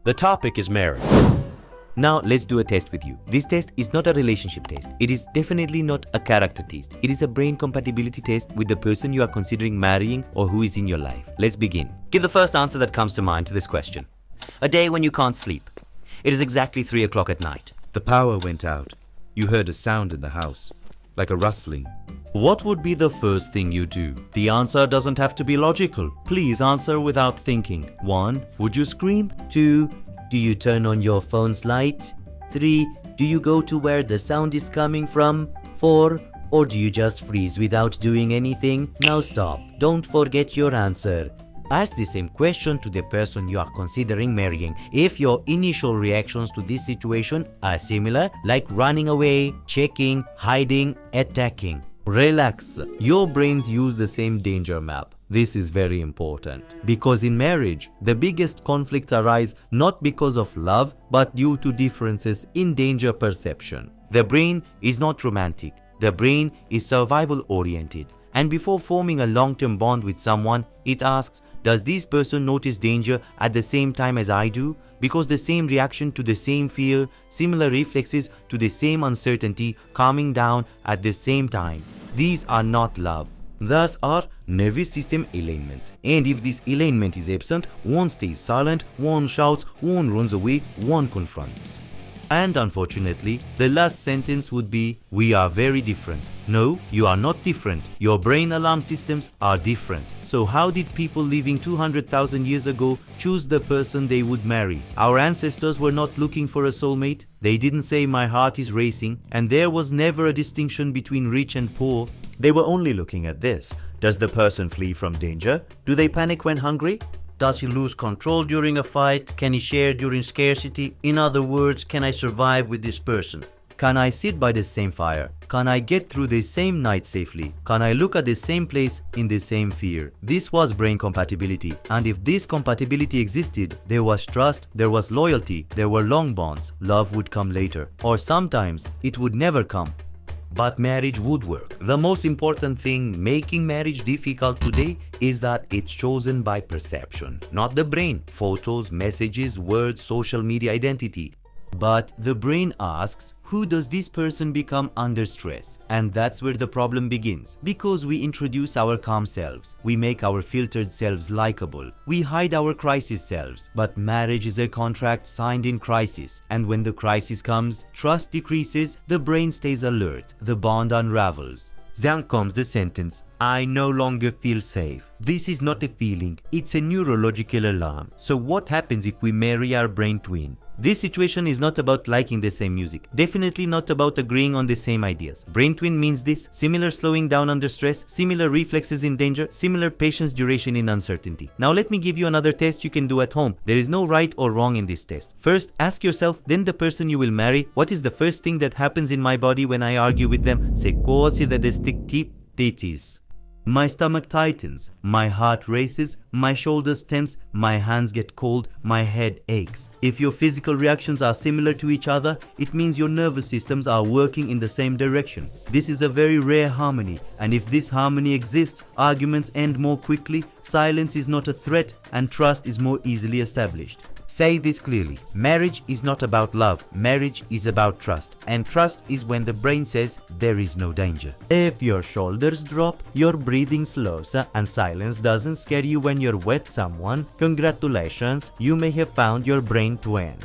The topic is marriage. Now let's do a test with you. This test is not a relationship test. It is definitely not a character test. It is a brain compatibility test with the person you are considering marrying or who is in your life. Let's begin. Give the first answer that comes to mind to this question. A day when you can't sleep. It is exactly 3 o'clock at night. The power went out. You heard a sound in the house, like a rustling. What would be the first thing you do? The answer doesn't have to be logical. Please answer without thinking. 1. Would you scream? 2. Do you turn on your phone's light? 3. Do you go to where the sound is coming from? 4. Or do you just freeze without doing anything? Now stop. Don't forget your answer. Ask the same question to the person you are considering marrying. If your initial reactions to this situation are similar, like running away, checking, hiding, attacking, relax. Your brains use the same danger map. This is very important because in marriage, the biggest conflicts arise not because of love but due to differences in danger perception. The brain is not romantic. The brain is survival oriented. And before forming a long-term bond with someone, it asks, does this person notice danger at the same time as I do? Because the same reaction to the same fear, similar reflexes to the same uncertainty calming down at the same time. These are not love. Thus are nervous system alignments. And if this alignment is absent, one stays silent, one shouts, one runs away, one confronts. And unfortunately, the last sentence would be, we are very different. No, you are not different. Your brain alarm systems are different. So how did people living 200,000 years ago choose the person they would marry? Our ancestors were not looking for a soulmate. They didn't say my heart is racing, and there was never a distinction between rich and poor. They were only looking at this. Does the person flee from danger? Do they panic when hungry? Does he lose control during a fight? Can he share during scarcity? In other words, can I survive with this person? Can I sit by the same fire? Can I get through the same night safely? Can I look at the same place in the same fear? This was brain compatibility. And if this compatibility existed, there was trust, there was loyalty, there were long bonds. Love would come later. Or sometimes it would never come. But marriage would work. The most important thing making marriage difficult today is that it's chosen by perception, not the brain. Photos, messages, words, social media identity. But the brain asks, who does this person become under stress? And that's where the problem begins. Because we introduce our calm selves, we make our filtered selves likable, we hide our crisis selves. But marriage is a contract signed in crisis. And when the crisis comes, trust decreases, the brain stays alert, the bond unravels. Then comes the sentence, I no longer feel safe. This is not a feeling, it's a neurological alarm. So what happens if we marry our brain twin? This situation is not about liking the same music, definitely not about agreeing on the same ideas. Brain twin means this: similar slowing down under stress, similar reflexes in danger, similar patience duration in uncertainty. Now let me give you another test you can do at home. There is no right or wrong in this test. First, ask yourself, then the person you will marry, what is the first thing that happens in my body when I argue with them? Se cose da titties. My stomach tightens, my heart races, my shoulders tense, my hands get cold, my head aches. If your physical reactions are similar to each other, it means your nervous systems are working in the same direction. This is a very rare harmony, and if this harmony exists, arguments end more quickly, silence is not a threat, and trust is more easily established. Say this clearly. Marriage is not about love. Marriage is about trust. And trust is when the brain says there is no danger. If your shoulders drop, your breathing slows, and silence doesn't scare you when you're with someone, congratulations, you may have found your brain twin.